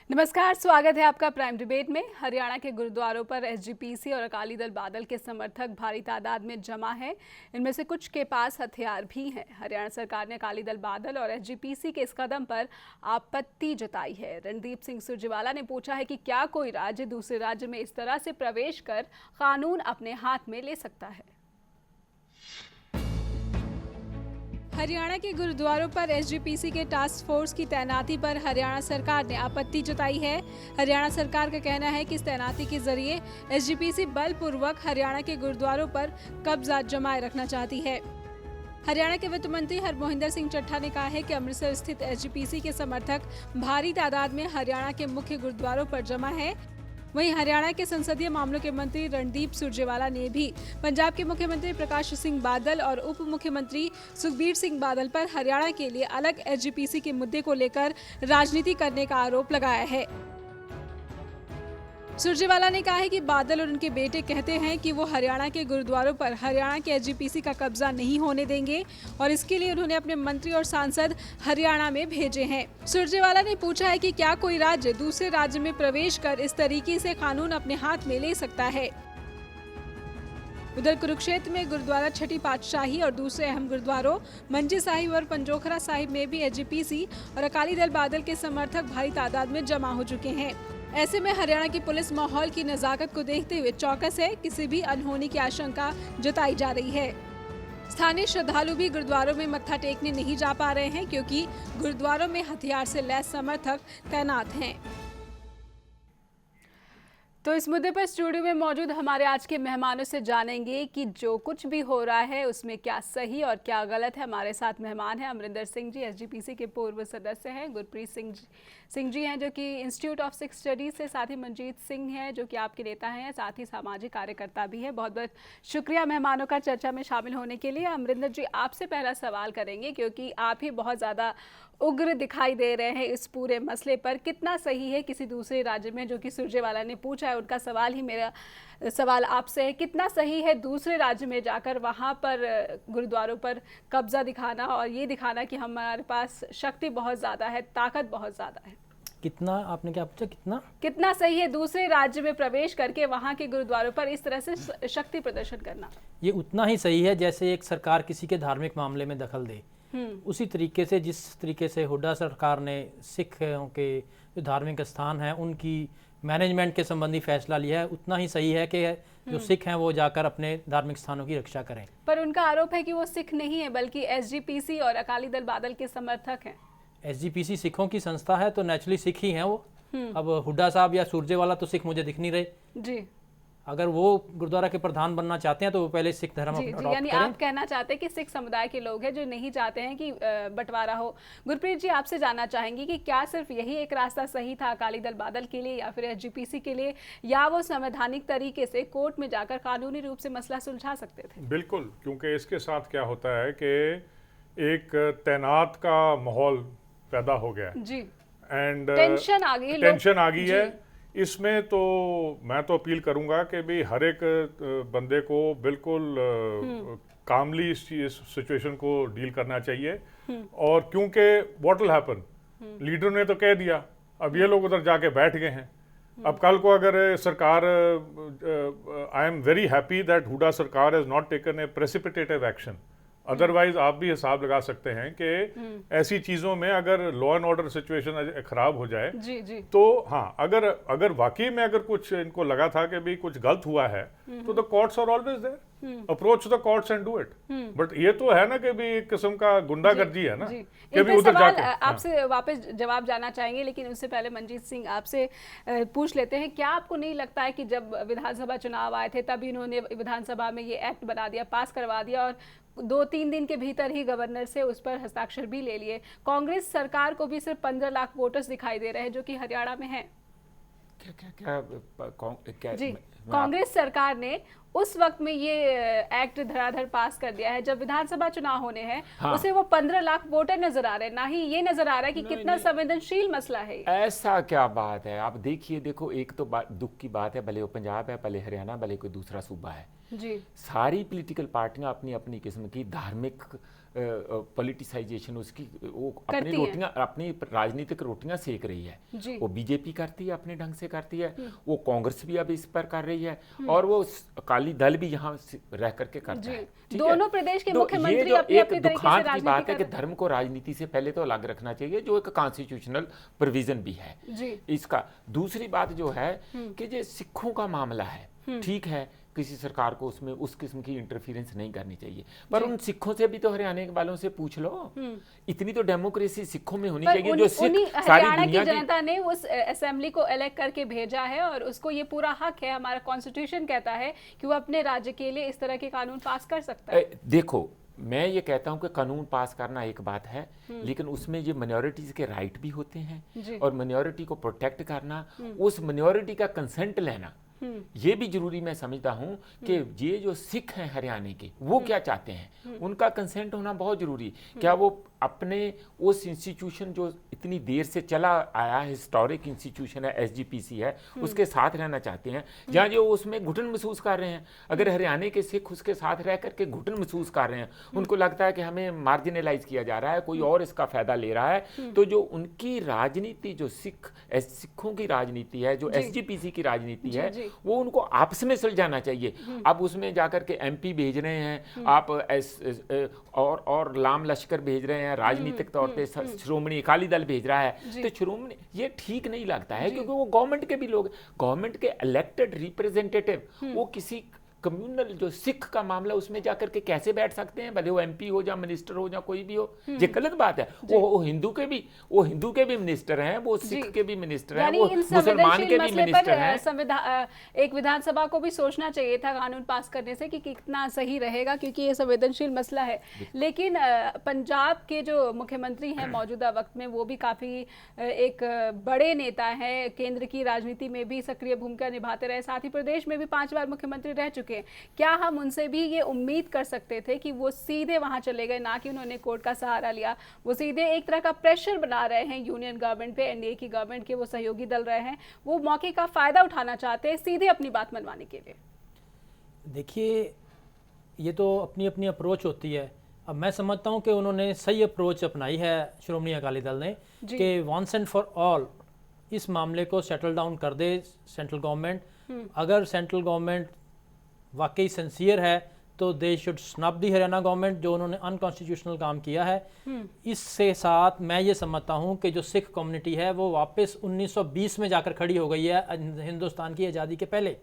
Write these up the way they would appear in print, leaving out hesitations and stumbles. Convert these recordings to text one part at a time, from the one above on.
नमस्कार, स्वागत है आपका प्राइम डिबेट में। हरियाणा के गुरुद्वारों पर एसजीपीसी और अकाली दल बादल के समर्थक भारी तादाद में जमा हैं। इनमें से कुछ के पास हथियार भी हैं। हरियाणा सरकार ने अकाली दल बादल और एसजीपीसी के इस कदम पर आपत्ति जताई है। रणदीप सिंह सुरजेवाला ने पूछा है कि क्या कोई राज्य दूसरे राज्य में इस तरह से प्रवेश कर कानून अपने हाथ में ले सकता है। हरियाणा के गुरुद्वारों पर एसजीपीसी के टास्क फोर्स की तैनाती पर हरियाणा सरकार ने आपत्ति जताई है। हरियाणा सरकार का कहना है कि इस तैनाती के जरिए एसजीपीसी बलपूर्वक हरियाणा के गुरुद्वारों पर कब्जा जमाए रखना चाहती है। हरियाणा के वित्त मंत्री हरमोहिंदर सिंह चट्ठा ने कहा है कि अमृतसर स्थित एसजीपीसी के समर्थक भारी तादाद में हरियाणा के मुख्य गुरुद्वारों पर जमा है। वहीं हरियाणा के संसदीय मामलों के मंत्री रणदीप सुरजेवाला ने भी पंजाब के मुख्यमंत्री प्रकाश सिंह बादल और उप मुख्यमंत्री सुखबीर सिंह बादल पर हरियाणा के लिए अलग एसजीपीसी के मुद्दे को लेकर राजनीति करने का आरोप लगाया है। सुरजेवाला ने कहा है कि बादल और उनके बेटे कहते हैं कि वो हरियाणा के गुरुद्वारों पर हरियाणा के एसजीपीसी का कब्जा नहीं होने देंगे और इसके लिए उन्होंने अपने मंत्री और सांसद हरियाणा में भेजे हैं। सुरजेवाला ने पूछा है कि क्या कोई राज्य दूसरे राज्य में प्रवेश कर इस तरीके से कानून अपने हाथ में ले सकता है। उधर कुरुक्षेत्र में गुरुद्वारा छठी पातशाही और दूसरे अहम गुरुद्वारों मंजी साहिब और पंजोखरा साहिब में भी एसजीपीसी और अकाली दल बादल के समर्थक भारी तादाद में जमा हो चुके हैं। ऐसे में हरियाणा की पुलिस माहौल की नजाकत को देखते हुए चौकस है। किसी भी अनहोनी की आशंका जताई जा रही है। स्थानीय श्रद्धालु भी गुरुद्वारों में मत्था टेकने नहीं जा पा रहे हैं क्योंकि गुरुद्वारों में हथियार से लैस समर्थक तैनात हैं। तो इस मुद्दे पर स्टूडियो में मौजूद हमारे आज के मेहमानों से जानेंगे कि जो कुछ भी हो रहा है उसमें क्या सही और क्या गलत है। हमारे साथ मेहमान हैं अमरिंदर सिंह जी, एसजीपीसी के पूर्व सदस्य हैं। गुरप्रीत सिंह जी हैं जो कि इंस्टीट्यूट ऑफ सिख स्टडीज़ से, साथ ही मनजीत सिंह हैं जो कि आपके नेता हैं, साथ ही सामाजिक कार्यकर्ता भी हैं। बहुत बहुत शुक्रिया मेहमानों का चर्चा में शामिल होने के लिए। अमरिंदर जी, आपसे पहला सवाल करेंगे क्योंकि आप ही बहुत ज़्यादा उग्र दिखाई दे रहे हैं इस पूरे मसले पर। कितना सही है किसी दूसरे राज्य में, जो कि सुरजेवाला ने पूछा है, उनका सवाल ही मेरा सवाल आपसे है, कितना सही है दूसरे राज्य में जाकर वहाँ पर गुरुद्वारों पर कब्जा दिखाना और ये दिखाना कि हमारे पास शक्ति बहुत ज़्यादा है, ताकत बहुत ज़्यादा है। कितना, आपने क्या पूछा, कितना सही है दूसरे राज्य में प्रवेश करके वहाँ के गुरुद्वारों पर इस तरह से शक्ति प्रदर्शन करना? ये उतना ही सही है जैसे एक सरकार किसी के धार्मिक मामले में दखल दे। उसी तरीके से, जिस तरीके से हुड्डा सरकार ने सिखों के जो धार्मिक स्थान हैं उनकी मैनेजमेंट के संबंधी फैसला लिया है, उतना ही सही है कि जो सिख हैं वो जाकर अपने धार्मिक स्थानों की रक्षा करें। पर उनका आरोप है कि वो सिख नहीं है बल्कि एसजीपीसी और अकाली दल बादल के समर्थक हैं। एसजीपीसी सिखों की संस्था है तो नेचुरली सिख ही हैं वो। अब हुड्डा साहब या सुरजेवाला तो सिख मुझे दिख नहीं रहे जी। अगर वो गुरुद्वारा के प्रधान बनना चाहते हैं तो वो पहले सिख धर्म अडॉप्ट करें। यानी आप कहना चाहते हैं कि सिख समुदाय के लोग हैं जो नहीं चाहते हैं कि बंटवारा हो। गुरप्रीत जी, आपसे जानना चाहेंगे कि क्या सिर्फ यही एक रास्ता सही था अकाली दल बादल के लिए या फिर एसजीपीसी के लिए, या वो संवैधानिक तरीके से कोर्ट में जाकर कानूनी रूप से मसला सुलझा सकते थे? बिल्कुल, क्योंकि इसके साथ क्या होता है कि एक तैनात का माहौल पैदा हो गया जी, एंड टेंशन आ गई है। इसमें तो मैं तो अपील करूंगा कि भी हर एक बंदे को बिल्कुल कामली इस सिचुएशन को डील करना चाहिए। और क्योंकि व्हाट विल हैपन, लीडर ने तो कह दिया, अब ये लोग उधर जाके बैठ गए हैं। अब कल को अगर सरकार, I am very happy that Hooda सरकार has not taken a precipitative action. Otherwise आप भी हिसाब लगा सकते हैं कि ऐसी चीजों में अगर लॉ एंड ऑर्डर सिचुएशन खराब हो जाए जी। तो हाँ, अगर वाकई में अगर कुछ इनको लगा था कि भी कुछ गलत हुआ है तो the courts are always there, approach the courts and do it. But ये तो है ना कि भी एक किस्म का गुंडागर्दी है ना कि भी उधर जाके। आपसे वापस जवाब जाना चाहेंगे, लेकिन उससे पहले मनजीत सिंह आपसे पूछ लेते हैं, क्या आपको नहीं लगता है कि जब विधानसभा चुनाव आए थे तभी इन्होंने विधानसभा में ये एक्ट बना दिया, पास करवा दिया और 2-3 दिन के भीतर ही गवर्नर से उस पर हस्ताक्षर भी ले लिए? कांग्रेस सरकार को भी सिर्फ 15 लाख वोटर्स दिखाई दे रहे हैं जो कि हरियाणा में हैं। क्या जी, कांग्रेस सरकार ने उस वक्त में ये एक्ट धराधर पास कर दिया है, जब विधानसभा चुनाव होने हैं। हाँ। उसे वो 15 लाख वोटर नजर आ रहे हैं, ना ही ये नजर आ रहा है कि कितना संवेदनशील मसला है। ऐसा क्या बात है, आप देखो एक तो दुख की बात है, भले वो पंजाब है, भले हरियाणा, भले कोई दूसरा सूबा है जी, सारी पॉलिटिकल पार्टियां अपनी अपनी किस्म की धार्मिक पॉलिटिसाइजेशन उसकी वो अपनी करती रोटियां, अपनी राजनीतिक रोटियां सेक रही है। जी। वो बीजेपी करती है, अपने ढंग से करती है, वो कांग्रेस भी अब इस पर कर रही है, और वो अकाली दल भी यहाँ रह करके करता है। ठीक है? दोनों प्रदेश के तो मुख्यमंत्री ये जो अपनी एक अपनी तरीके से दुखांत की राजनीति बात है कर कि धर्म को राजनीति से पहले तो अलग रखना चाहिए, जो एक कॉन्स्टिट्यूशनल प्रोविजन भी है जी। इसका। दूसरी बात जो है कि जो सिखों का मामला है, ठीक है, किसी सरकार को उसमें उस किस्म की इंटरफेरेंस नहीं करनी चाहिए, पर उन सिखों से भी तो हरियाणा वालों से पूछ लो। इतनी तो डेमोक्रेसी सिखों में होनी चाहिए, जो सिख सारी हरियाणा की दुनिया की। जनता ने उस असेंबली को इलेक्ट करके भेजा है और उसको ये पूरा हक है, हमारा कॉन्स्टिट्यूशन कहता है कि वो अपने राज्य के लिए इस तरह के कानून पास कर सकता है। देखो, मैं ये कहता हूं कि कानून पास करना एक बात है, लेकिन उसमें ये माइनॉरिटीज के राइट भी होते हैं, और माइनॉरिटी को प्रोटेक्ट करना, उस माइनॉरिटी का कंसेंट लेना, ये भी जरूरी मैं समझता हूं कि ये जो सिख हैं हरियाणा के, वो क्या चाहते हैं, उनका कंसेंट होना बहुत जरूरी। क्या वो अपने उस इंस्टीट्यूशन जो इतनी देर से चला आया है, हिस्टोरिक इंस्टीट्यूशन है, एसजीपीसी है, उसके साथ रहना चाहते हैं, या जो उसमें घुटन महसूस कर रहे हैं? अगर हरियाणा के सिख उसके साथ रह करके घुटन महसूस कर रहे हैं, उनको लगता है कि हमें मार्जिनलाइज किया जा रहा है, कोई और इसका फायदा ले रहा है, तो जो उनकी राजनीति, जो सिखों की राजनीति है, जो एसजीपीसी की राजनीति है, वो उनको आपस में सुलझाना चाहिए। अब उसमें जाकर के एमपी भेज रहे हैं आप, और लाम लश्कर भेज रहे हैं, राजनीतिक तौर पे श्रोमणी अकाली दल भेज रहा है, तो श्रोमणी, ये ठीक नहीं लगता है, क्योंकि वो गवर्नमेंट के भी लोग, गवर्नमेंट के इलेक्टेड रिप्रेजेंटेटिव, वो किसी कम्युनल जो सिख का मामला, उसमें जाकर के कैसे बैठ सकते हैं? भले वो एमपी हो, या मिनिस्टर हो, या कोई भी हो, ये गलत बात है। वो हिंदू के भी मिनिस्टर हैं, वो सिख के भी मिनिस्टर हैं, वो मुसलमान के भी मिनिस्टर हैं। एक विधानसभा को भी सोचना चाहिए था कानून पास करने से कि कितना सही रहेगा, क्योंकि ये संवेदनशील मसला है। लेकिन पंजाब के जो मुख्यमंत्री हैं मौजूदा वक्त में, वो भी काफी एक बड़े नेता हैं, केंद्र की राजनीति में भी सक्रिय भूमिका निभाते रहे, साथ ही प्रदेश में भी 5 बार मुख्यमंत्री रह चुके। क्या हम उनसे भी ये उम्मीद कर सकते थे कि वो सीधे वहां चले गए, ना कि उन्होंने कोर्ट का सहारा लिया? वो सीधे एक तरह का प्रेशर बना रहे हैं यूनियन गवर्नमेंट पे, एनडीए की गवर्नमेंट के वो सहयोगी दल रहे हैं, वो मौके का फायदा उठाना चाहते हैं सीधे अपनी बात मनवाने के लिए। देखिए, ये तो अपनी अपनी अप्रोच होती है। अब मैं समझता हूँ कि उन्होंने सही अप्रोच अपनाई है श्रोमणी अकाली दल ने, कि वंस एंड फॉर ऑल इस मामले को सेटल डाउन कर दे सेंट्रल गवर्नमेंट। अगर सेंट्रल गवर्नमेंट वाकई सिंसियर है तो they should snub the Haryana government, जो उन्होंने अनकॉन्स्टिट्यूशनल काम किया है। इससे साथ मैं ये समझता हूँ कि जो सिख कम्युनिटी है वो वापस 1920 में जाकर खड़ी हो गई है, हिंदुस्तान की आज़ादी के पहले,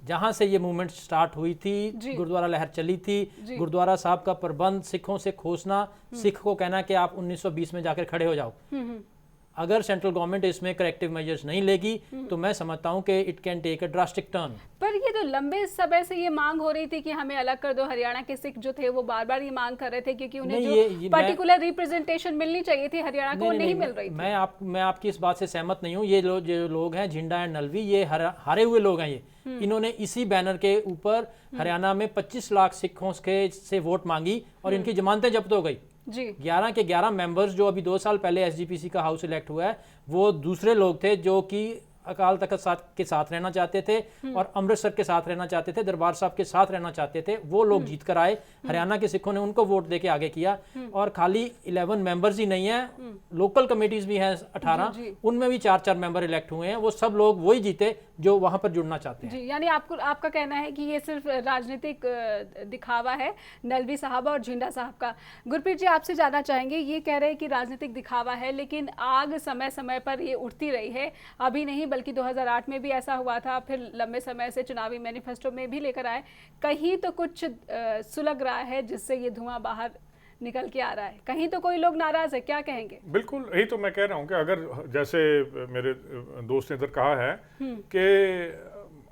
जहाँ से ये मूवमेंट स्टार्ट हुई थी, गुरुद्वारा लहर चली थी, गुरुद्वारा साहब का प्रबंध सिखों से खोसना, सिख को कहना कि आप 1920 में जाकर खड़े हो जाओ। अगर सेंट्रल गवर्नमेंट इसमें करेक्टिव मेजर्स नहीं लेगी तो मैं समझता हूं कि it can take a drastic turn. पर ये तो लंबे समय से ये मांग हो रही थी कि हमें अलग कर दो। हरियाणा के सिख जो थे वो बार बार ये मांग कर रहे थे, क्योंकि उन्हें जो पर्टिकुलर रिप्रेजेंटेशन मिलनी चाहिए थी हरियाणा को नहीं मिल रही थी। मैं आपकी इस बात से सहमत नहीं हूँ। ये जो लोग हैं झिंडा एंड नलवी, ये हारे हुए लोग हैं। ये इन्होंने इसी बैनर के ऊपर हरियाणा में 25 लाख सिखों से वोट मांगी और इनकी जमानतें जब्त हो गई। 11 के 11 मेंबर्स जो अभी 2 साल पहले एसजीपीसी का हाउस इलेक्ट हुआ है, वो दूसरे लोग थे जो कि अकाल तख्त के साथ रहना चाहते थे और अमृतसर के साथ रहना चाहते थे, दरबार साहब के साथ रहना चाहते थे। वो लोग जीत कर आए, हरियाणा के सिखों ने उनको वोट देके आगे किया। और खाली 11 मेंबर्स ही नहीं है, लोकल कमेटीज भी हैं 18, उनमें भी 4-4 मेंबर इलेक्ट हुए हैं। वो सब लोग वही जीते जो वहां पर जुड़ना चाहते हैं। यानी आपका कहना है कि ये सिर्फ राजनीतिक दिखावा है नलवी साहब और झिंडा साहब का। गुरप्रीत जी, आपसे जानना चाहेंगे, ये कह रहे हैं कि राजनीतिक दिखावा है, लेकिन आग समय समय पर ये उठती रही है। अभी नहीं बल्कि 2008 में भी ऐसा हुआ था, फिर लंबे समय से चुनावी मैनिफेस्टो में भी लेकर आए। कहीं तो कुछ सुलग रहा है जिससे ये धुआं बाहर निकल के आ रहा है, कहीं तो कोई लोग नाराज है, क्या कहेंगे? बिल्कुल, यही तो मैं कह रहा हूं कि अगर जैसे मेरे दोस्त ने इधर कहा है कि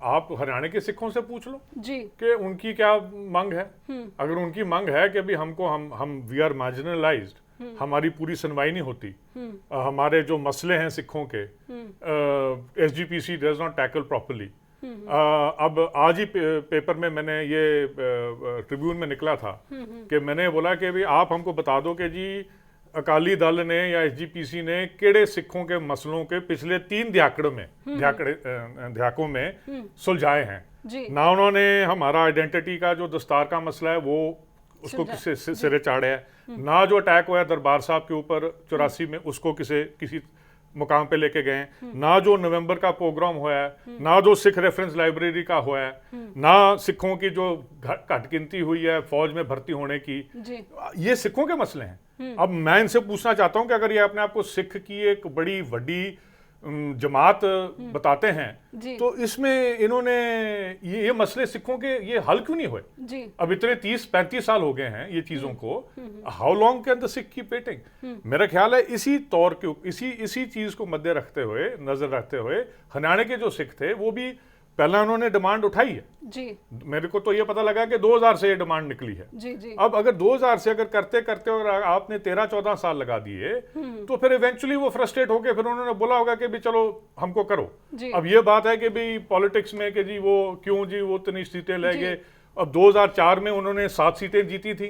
आप हरियाणा के सिखों से पूछ लो जी कि उनकी क्या मांग है। अगर उनकी मांग है कि अभी हमको हम वी आर मार्जिनलाइज्ड, हमारी पूरी सुनवाई नहीं होती, हमारे जो मसले हैं सिखों के SGPC does not tackle properly. अब आज ही पेपर में मैंने ये ट्रिब्यून में निकला था कि मैंने बोला कि भी आप हमको बता दो कि जी अकाली दल ने या एसजीपीसी ने केड़े सिखों के मसलों के पिछले 3 दहाकों में सुलझाए हैं। ना उन्होंने हमारा आइडेंटिटी का जो दस्तार का मसला है वो उसको किसी सिरे चाढ़े है, ना जो अटैक हुआ है दरबार साहब के ऊपर 84 में उसको किसी मुकाम पे लेके गए, ना जो नवंबर का प्रोग्राम हुआ है, ना जो सिख रेफरेंस लाइब्रेरी का हुआ है, ना सिखों की जो घट गिनती हुई है फौज में भर्ती होने की, ये सिखों के मसले हैं। अब मैं इनसे पूछना चाहता हूं कि अगर ये अपने आप को सिख की एक बड़ी वड्डी जमात बताते हैं तो इसमें इन्होंने ये मसले सिखों के ये हल क्यों नहीं हुए? अब इतने 30-35 साल हो गए हैं ये चीजों को, how long can the Sikh keep waiting? मेरा ख्याल है इसी तौर के इसी चीज को मद्दे रखते हुए, नजर रखते हुए हरियाणा के जो सिख थे वो भी पहला उन्होंने डिमांड उठाई है जी। मेरे को तो ये पता लगा कि 2000 से ये डिमांड निकली है जी। अब अगर 2000 से अगर करते करते और आपने 13-14 साल लगा दिए तो फिर इवेंचुअली वो फ्रस्ट्रेट होके फिर उन्होंने बोला होगा कि भी चलो हमको करो। अब ये बात है कि भी पॉलिटिक्स में कि जी वो क्यों जी वो इतनी सीटें ले गए। अब 2004 में उन्होंने 7 सीटें जीती थी,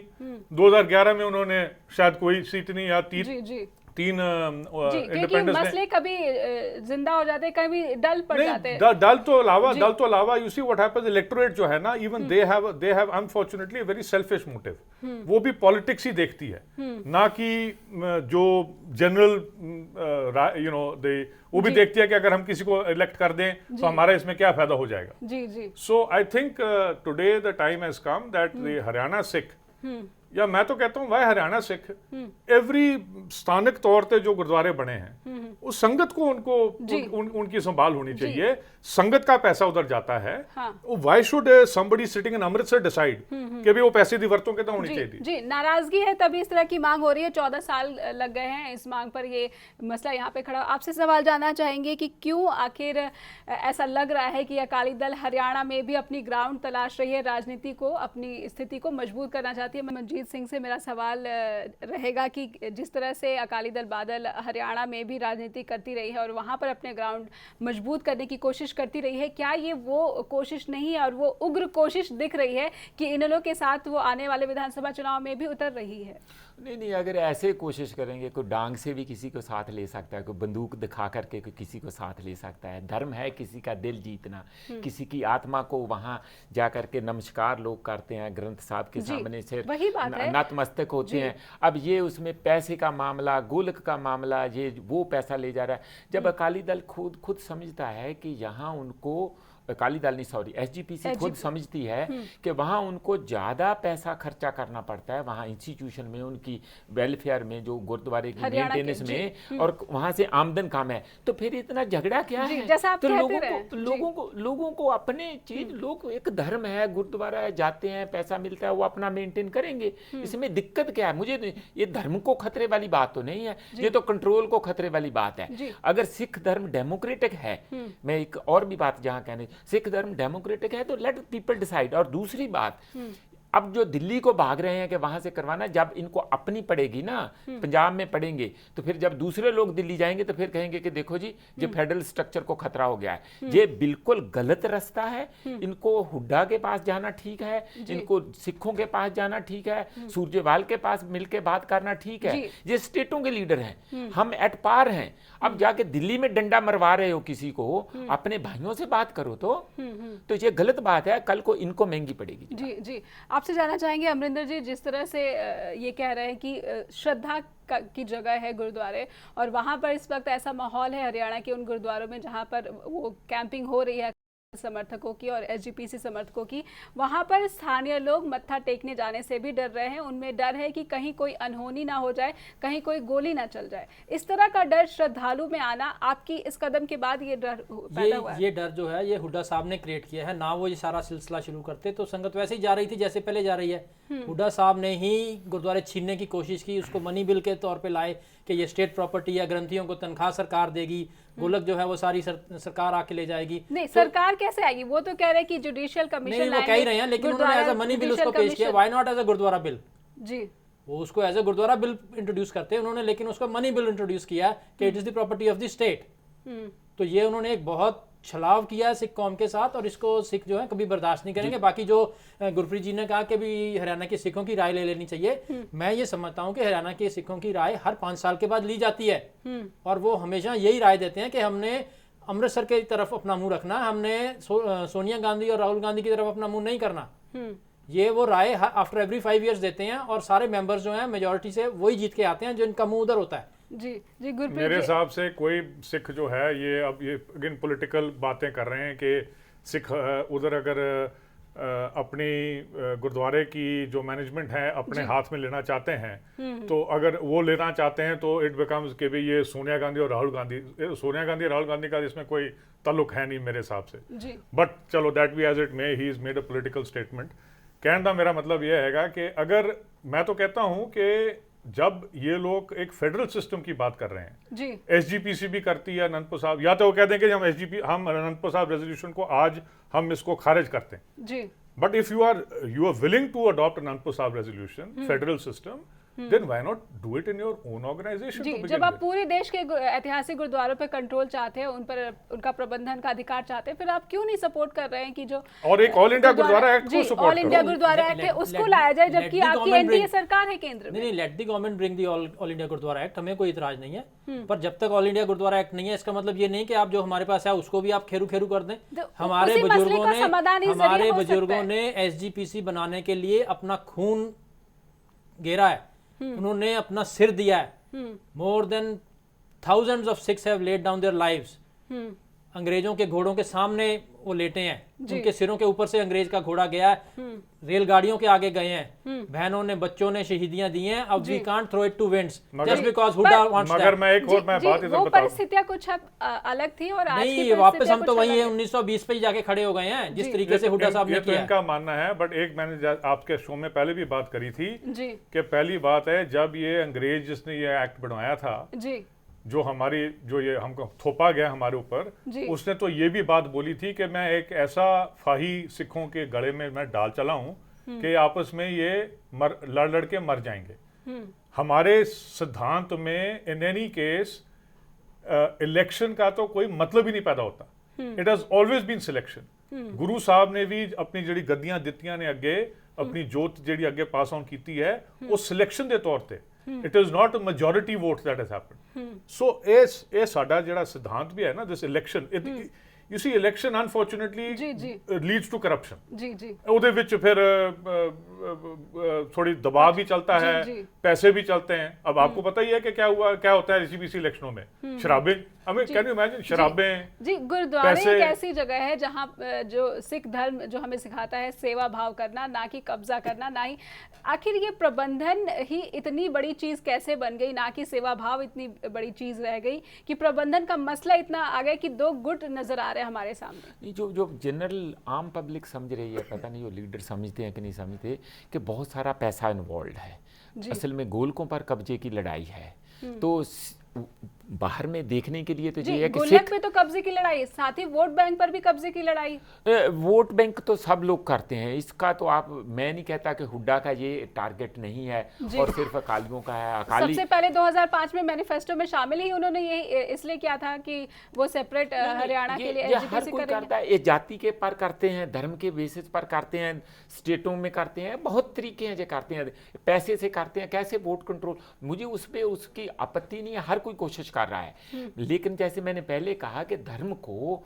2011 में उन्होंने शायद कोई सीट नहीं या 3 इंडिपेंडेंस मसले कभी जिंदा हो जाते, कभी डल पड़ जाते। डल तो अलावा you see what happens, electorate जो है ना, even they have unfortunately a very selfish motive. वो भी पॉलिटिक्स ही देखती है, ना कि जो जनरल वो भी देखती है कि अगर हम किसी को इलेक्ट कर दें तो हमारा इसमें क्या फायदा हो जाएगा। So I think today the time has come that the Haryana Sikh, या मैं तो कहता हूं वह हरियाणा सिख एवरी स्थानिक तौर पे जो गुरुद्वारे बने हैं उस संगत को उनकी संभाल होनी चाहिए। संगत का पैसा उधर जाता है, why should somebody sitting in Amritsar decide कि भी वो पैसे दी वर्तों के तो होनी चाहिए। जी, नाराजगी है तभी इस तरह की मांग हो रही है। 14 साल लग गए हैं इस मांग पर, ये मसला यहाँ पे खड़ा। आपसे सवाल जानना चाहेंगे कि क्यों आखिर ऐसा लग रहा है कि अकाली दल हरियाणा में भी अपनी ग्राउंड तलाश रही है, राजनीति को, अपनी स्थिति को मजबूत करना चाहती है। मनजीत सिंह से मेरा सवाल रहेगा कि जिस तरह से अकाली दल बादल हरियाणा में भी राजनीति करती रही है और वहाँ पर अपने ग्राउंड मजबूत करने की कोशिश करती रही है, क्या ये वो कोशिश नहीं है और वो उग्र कोशिश दिख रही है कि इनेलो के साथ वो आने वाले विधानसभा चुनाव में भी उतर रही है? नहीं, अगर ऐसे कोशिश करेंगे, कोई डांग से भी किसी को साथ ले सकता है, कोई बंदूक दिखा करके कोई किसी को साथ ले सकता है। धर्म है किसी का दिल जीतना, किसी की आत्मा को वहाँ जा करके नमस्कार लोग करते हैं, ग्रंथ साहब के सामने से नतमस्तक होते हैं। अब ये उसमें पैसे का मामला, गोलक का मामला, ये वो पैसा ले जा रहा है। जब अकाली दल खुद समझता है कि यहाँ उनको, अकाली दल नहीं सॉरी एसजीपीसी खुद समझती है कि वहाँ उनको ज़्यादा पैसा खर्चा करना पड़ता है, वहाँ इंस्टीट्यूशन में, उनकी वेलफेयर में, जो गुरुद्वारे की मेंटेनेंस में, और वहाँ से आमदन कम है, तो फिर इतना झगड़ा क्या है? तो लोगों को अपने चीज, लोग एक धर्म है, गुरुद्वारा है, जाते हैं, पैसा मिलता है, वो अपना मेंटेन करेंगे। इसमें दिक्कत क्या है? मुझे ये धर्म को खतरे वाली बात तो नहीं है, ये तो कंट्रोल को खतरे वाली बात है। अगर सिख धर्म डेमोक्रेटिक है, मैं एक और भी बात जहाँ कहने, सिख धर्म डेमोक्रेटिक है तो लेट पीपल डिसाइड। और दूसरी बात, अब जो दिल्ली को भाग रहे हैं कि वहां से करवाना, जब इनको अपनी पड़ेगी ना, पंजाब में पड़ेंगे, तो फिर जब दूसरे लोग दिल्ली जाएंगे तो फिर कहेंगे कि देखो जी ये फेडरल स्ट्रक्चर को खतरा हो गया है। ये बिल्कुल गलत रास्ता है। इनको हुड्डा के पास जाना ठीक है, इनको सिखों के पास जाना ठीक है, सुरजेवाल के पास मिलकर बात करना ठीक है। ये स्टेटों के लीडर हैं, हम एट पार हैं। अब जाके दिल्ली में डंडा मरवा रहे हो किसी को, अपने भाइयों से बात करो तो ये गलत बात है, कल को इनको महंगी पड़ेगी। जी, आपसे जानना चाहेंगे अमरिंदर जी, जिस तरह से ये कह रहे हैं कि श्रद्धा की जगह है गुरुद्वारे, और वहाँ पर इस वक्त ऐसा माहौल है हरियाणा के उन गुरुद्वारों में जहाँ पर वो कैंपिंग हो रही है समर्थकों की और एसजीपीसी समर्थकों की, वहाँ पर स्थानीय लोग मत्था टेकने जाने से भी डर रहे हैं। उनमें डर है कि कहीं कोई अनहोनी ना हो जाए, कहीं कोई गोली ना चल जाए। इस तरह का डर श्रद्धालु में आना, आपकी इस कदम के बाद ये डर पैदा हुआ है? ये डर जो है ये हुड्डा साहब ने क्रिएट किया है ना। वो ये सारा सिलसिला शुरू करते तो संगत वैसे ही जा रही थी जैसे पहले जा रही है। हुड्डा साहब ने ही गुरुद्वारे छीनने की कोशिश की, उसको मनी बिल के तौर पे लाए कि ये स्टेट प्रॉपर्टी है, ग्रंथियों को तनख्वाह सरकार देगी, गोलक जो है वो सारी सरकार आके ले जाएगी। नहीं, सरकार कैसे आएगी? वो तो कह रहे हैं कि जुडिशियल कमीशन नहीं, वो कह ही रहे हैं, लेकिन उन्होंने एज अ मनी बिल उसको पेश किया। Why not as a gurdwara bill? जी, वो उसको as a gurdwara bill introduce करते हैं उन्होंने, लेकिन उसको मनी बिल इंट्रोड्यूस किया कि it is the property of the state. तो ये उन्होंने एक बहुत छलाव किया है सिख कौम के साथ, और इसको सिख जो है कभी बर्दाश्त नहीं करेंगे। बाकी जो गुरप्रीत जी ने कहा कि भी हरियाणा के सिखों की राय ले लेनी चाहिए, मैं ये समझता हूँ कि हरियाणा के सिखों की राय हर 5 साल के बाद ली जाती है, और वो हमेशा यही राय देते हैं कि हमने अमृतसर की तरफ अपना मुंह रखना, हमने सोनिया गांधी और राहुल गांधी की तरफ अपना मुंह नहीं करना। ये वो राय आफ्टर एवरी 5 years देते हैं और सारे मेंबर्स जो हैं मेजॉरिटी से वही जीत के आते हैं जो इनका मुंह उधर होता है। जी जी गुरप्रीत मेरे जी। हिसाब से कोई सिख जो है ये अब ये अगेन पॉलिटिकल बातें कर रहे हैं कि सिख उधर अगर अपनी गुरुद्वारे की जो मैनेजमेंट है अपने हाथ में लेना चाहते हैं तो अगर वो लेना चाहते हैं तो इट बिकम्स कि भाई ये सोनिया गांधी और राहुल गांधी का इसमें कोई ताल्लुक है नहीं मेरे हिसाब से। जी बट चलो that be as it may, he is made a political statement. कहने का मेरा मतलब यह हैगा कि अगर मैं तो कहता हूं कि जब ये लोग एक फेडरल सिस्टम की बात कर रहे हैं, जी एसजीपीसी भी करती है अनंतपुर साहब, या तो वो कह दें कि हम अनंतपुर साहब रेजोल्यूशन को आज हम इसको खारिज करते हैं। जी but if you are willing to adopt Anandpur Sahib resolution federal system, then why not do it in your own organization जी to begin जब आप with? पूरे देश के ऐतिहासिक गुरुद्वारों पे कंट्रोल चाहते हैं, उन पर उनका प्रबंधन का अधिकार चाहते हैं, फिर आप क्यों नहीं सपोर्ट कर रहे हैं कि जो और एक ऑल इंडिया गुरुद्वारा एक्ट को support All India Gurdwara Act है उसको लाया जाए, जबकि आपकी एनडीए सरकार है केंद्र में। नहीं, let the government bring the All India Gurdwara Act, हमें कोई इतराज नहीं है। पर जब तक ऑल इंडिया गुरुद्वारा एक्ट नहीं है इसका मतलब ये नहीं कि आप जो हमारे पास है उसको भी आप खेरू खेरू कर दें। तो हमारे उसी मसले का समाधान इस जरिए हमारे हो सकता बुजुर्गों है। ने एसजीपीसी बनाने के लिए अपना खून गेरा है, उन्होंने अपना सिर दिया है। More than thousands of Sikhs have laid down their lives. अंग्रेजों के घोड़ों के सामने वो लेटे हैं, उनके सिरों के ऊपर से अंग्रेज का घोड़ा गया है, रेलगाड़ियों के आगे गए हैं, बहनों ने बच्चों ने शहीदियां दी हैं। अब we can't throw it to winds just because Hooda wants मगर मैं एक और मैं जी, बात इधर वो बताऊं, परिस्थितियां कुछ अलग थी और आज की नहीं, वापस परिस्थितियां हम तो कुछ वही अलग है 1920 पे ही जाके खड़े हो गए हैं जिस तरीके से हुड्डा साहब ये ने तो किया। इनका मानना है। बट एक मैंने आपके शो में पहले भी बात करी थी जी कि पहली बात है जब ये अंग्रेज जिसने ये एक्ट बनवाया था, जी जो ये हमको थोपा गया हमारे ऊपर, जी। उसने तो ये भी बात बोली थी कि मैं एक ऐसा फाही सिखों के गले में मैं डाल चला हूं कि आपस में ये लड़ लड़ के मर जाएंगे। हमारे सिद्धांत में इन एनी केस इलेक्शन का तो कोई मतलब ही नहीं पैदा होता। It has always been selection. Guru Sahib ने भी अपनी जिहड़ी गद्दियां दित्तियां ने अगे अपनी जोत जिहड़ी अगे पास ऑन कीती है वो सिलेक्शन दे तौर ते, it is not a majority vote that has happened. So ये साडा जिहड़ा सिद्धांत भी है ना, this election, you see election unfortunately जी जी लीड्स टू करप्शन। जी जी ਉਹਦੇ ਵਿੱਚ फिर थोड़ी दबाव भी चलता जी, है, जी। पैसे भी चलते हैं। अब आपको पता ही है कि क्या होता है एसजीपीसी इलेक्शनों में, शराबें, कैन यू इमेजिन, शराबें। जी गुरुद्वारे पैसे- एक ऐसी जगह है जहाँ जो सिख धर्म जो हमें सिखाता है सेवा भाव करना, ना कि कब्जा करना, ना ही आखिर ये प्रबंधन ही इतनी बड़ी चीज कैसे बन गई, ना कि सेवा भाव इतनी बड़ी चीज रह गई कि प्रबंधन का मसला इतना आ गया कि दो गुट नजर आ रहे हैं हमारे सामने। नहीं, जो जनरल आम पब्लिक समझ रही है, पता नहीं वो लीडर समझते हैं कि नहीं समझते, कि बहुत सारा पैसा इन्वॉल्व है। असल में गोलकों पर कब्जे की लड़ाई है। तो बाहर में देखने के लिए तो जी ये है कि गोलक पे तो कब्जे की लड़ाई, साथ ही वोट बैंक पर भी कब्जे की लड़ाई। वोट बैंक तो सब लोग करते हैं, इसका तो आप, मैं नहीं कहता कि हुड्डा का ये टारगेट नहीं है और सिर्फ अकालियों का है। अकाली सबसे पहले 2005 में मैनिफेस्टो में शामिल ही उन्होंने ये इसलिए किया था कि वो सेपरेट हरियाणा के लिए ये हर एसजीपीसी कोई करेंगे। करता है, ये जाति के पर करते हैं, धर्म के बेसिस पर करते हैं, स्टेटों में करते हैं, बहुत तरीके हैं जो करते हैं, पैसे से करते हैं, कैसे वोट कंट्रोल। मुझे उस पर उसकी आपत्ति नहीं है, हर कोई कोशिश कर रहा है। लेकिन जैसे मैंने पहले कहा कि धर्म को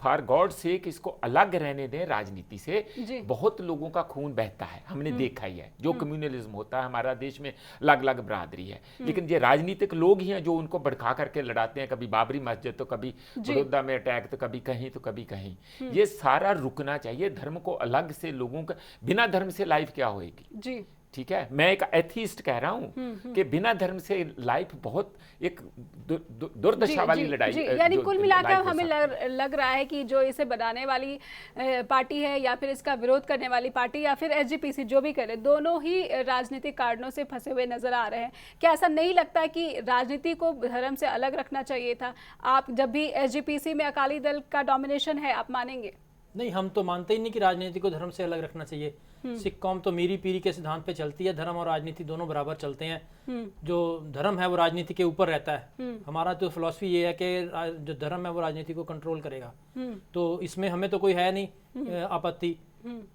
फॉर गॉड सेक इसको अलग रहने दें राजनीति से। बहुत लोगों का खून बहता है, हमने देखा ही है। जो कम्युनलिज्म होता है हमारा देश में, अलग अलग बरादरी है, लेकिन ये राजनीतिक लोग ही हैं जो उनको भड़का करके लड़ाते हैं। कभी बाबरी मस्जिद तो कभी बड़ौदा में अटैक, तो कभी कहीं तो कभी कहीं। ये सारा रुकना चाहिए। धर्म को अलग से, लोगों का बिना धर्म से लाइफ क्या होएगी? जी ठीक है, मैं एक एथीस्ट कह रहा हूं कि बिना धर्म से लाइफ बहुत एक दुर्दशा वाली लड़ाई। यानी कुल मिलाकर हमें लग रहा है कि जो इसे बनाने वाली पार्टी है या फिर इसका विरोध करने वाली पार्टी या फिर एसजीपीसी जो भी करे, दोनों ही राजनीतिक कारणों से फंसे हुए नजर आ रहे हैं। क्या ऐसा नहीं लगता कि राजनीति को धर्म से अलग रखना चाहिए था? आप जब भी एसजीपीसी में अकाली दल का डोमिनेशन है, आप मानेंगे? नहीं, हम तो मानते ही नहीं कि राजनीति को धर्म से अलग रखना चाहिए। सिख कौम तो मीरी पीरी के सिद्धांत पे चलती है, धर्म और राजनीति दोनों बराबर चलते हैं। जो धर्म है वो राजनीति के ऊपर रहता है। हमारा तो फिलॉसफी ये है कि जो धर्म है वो राजनीति को कंट्रोल करेगा। तो इसमें हमें तो कोई है नहीं आपत्ति,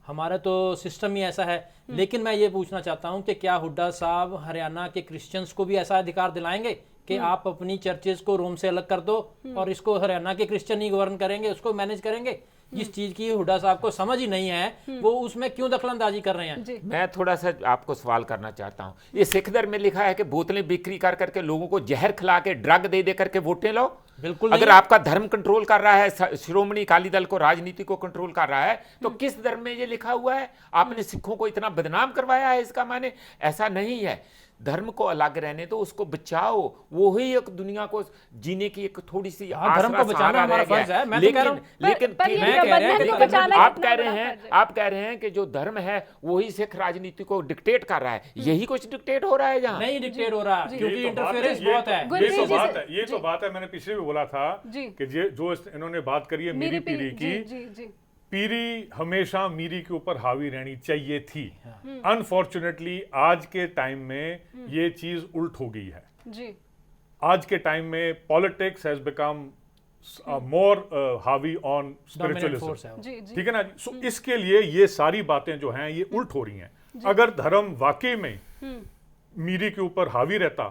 हमारा तो सिस्टम ही ऐसा है। लेकिन मैं ये पूछना चाहता हूँ कि क्या हुड्डा साहब हरियाणा के क्रिश्चियंस को भी ऐसा अधिकार दिलाएंगे कि आप अपनी चर्चेज को रोम से अलग कर दो और इसको हरियाणा के क्रिश्चियन ही गवर्न करेंगे, उसको मैनेज करेंगे? जिस चीज की हुड्डा साहब को समझ ही नहीं है वो उसमें क्यों दखलंदाजी कर रहे हैं। मैं थोड़ा सा आपको सवाल करना चाहता हूँ, ये सिख धर्म में लिखा है कि बोतलें बिक्री कर करके लोगों को जहर खिला के ड्रग दे दे करके वोटें लो? बिल्कुल अगर आपका धर्म कंट्रोल कर रहा है, श्रोमणी अकाली दल को, राजनीति को कंट्रोल कर रहा है, तो किस धर्म में ये लिखा हुआ है? आपने सिखों को इतना बदनाम करवाया है, इसका माने ऐसा नहीं है। धर्म को अलग रहने दो, उसको बचाओ, वो ही एक दुनिया को जीने की एक थोड़ी सी धर्म को बचाना हमारा फर्ज है। मैं लेकिन आप कह रहे हैं कि जो धर्म है वही सिख राजनीति को डिक्टेट कर रहा है। यही कुछ डिक्टेट हो रहा है जहाँ? नहीं डिक्टेट हो रहा, क्योंकि इंटरफेरेंस बहुत है। ये तो बात है, मैंने पिछले भी बोला था कि जो इन्होंने बात करी है मीरी पीरी की, पीरी हमेशा मीरी के ऊपर हावी रहनी चाहिए थी। अनफॉर्चुनेटली आज के टाइम में ये चीज उल्ट हो गई है जी। आज के टाइम में पॉलिटिक्स हैज बिकम मोर हावी ऑन स्पिरिचुअलिज्म, ठीक है ना। सो इसके लिए ये सारी बातें जो हैं ये उल्ट हो रही हैं। अगर धर्म वाकई में मीरी के ऊपर हावी रहता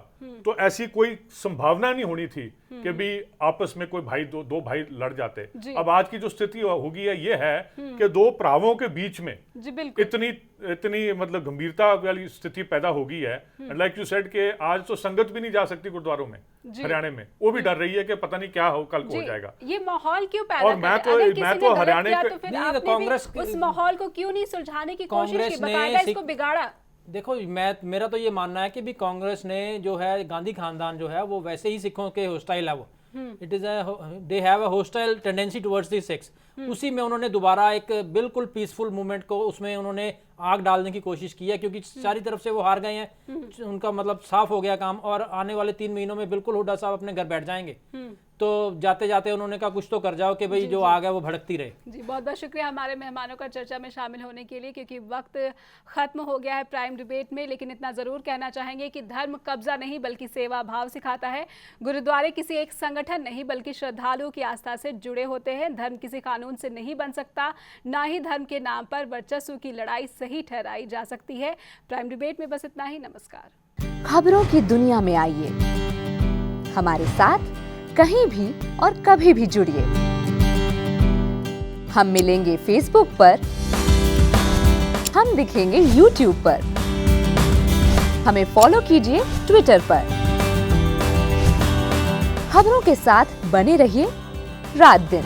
तो ऐसी कोई संभावना नहीं होनी थी कि भी आपस में कोई भाई दो भाई लड़ जाते। अब आज की जो स्थिति होगी है ये है कि दो भरावों के बीच में इतनी मतलब गंभीरता वाली स्थिति पैदा हो गई है। लाइक यू सेड कि आज तो संगत भी नहीं जा सकती गुरुद्वारों में हरियाणा में, वो भी डर रही है कि पता नहीं क्या हो कल को हो जाएगा। ये माहौल क्यों पैदा और मैं तो हरियाणा के कांग्रेस उस माहौल को क्यों नहीं सुलझाने की कोशिश की, बकायदा इसको बिगाड़ा? देखो मेरा तो ये मानना है कि भी कांग्रेस ने जो है गांधी खानदान जो है वो वैसे ही सिखों के होस्टाइल है। वो it is they have a hostile tendency towards the Sikhs. उसी में उन्होंने दोबारा एक बिल्कुल पीसफुल मूवमेंट को उसमें उन्होंने आग डालने की कोशिश की है, क्योंकि सारी तरफ से वो हार गए हैं। उनका मतलब साफ हो गया काम, और आने वाले 3 महीनों में बिल्कुल हुड्डा साहब अपने घर बैठ जाएंगे। तो जाते जाते उन्होंने कहा कुछ तो कर जाओ कि भाई जो आ गया वो भड़कती रहे। जी बहुत बहुत शुक्रिया हमारे मेहमानों का चर्चा में शामिल होने के लिए, क्योंकि वक्त खत्म हो गया है प्राइम डिबेट में। लेकिन इतना जरूर कहना चाहेंगे कि धर्म कब्जा नहीं बल्कि सेवा भाव सिखाता है। गुरुद्वारे किसी एक संगठन नहीं बल्कि श्रद्धालुओं की आस्था से जुड़े होते हैं। धर्म किसी कानून से नहीं बन सकता, ना ही धर्म के नाम पर वर्चस्व की लड़ाई सही ठहराई जा सकती है। प्राइम डिबेट में बस इतना ही। नमस्कार। खबरों की दुनिया में आइए, हमारे साथ कहीं भी और कभी भी जुड़िए। हम मिलेंगे फेसबुक पर, हम दिखेंगे यूट्यूब पर, हमें फॉलो कीजिए ट्विटर पर। खबरों के साथ बने रहिए रात दिन।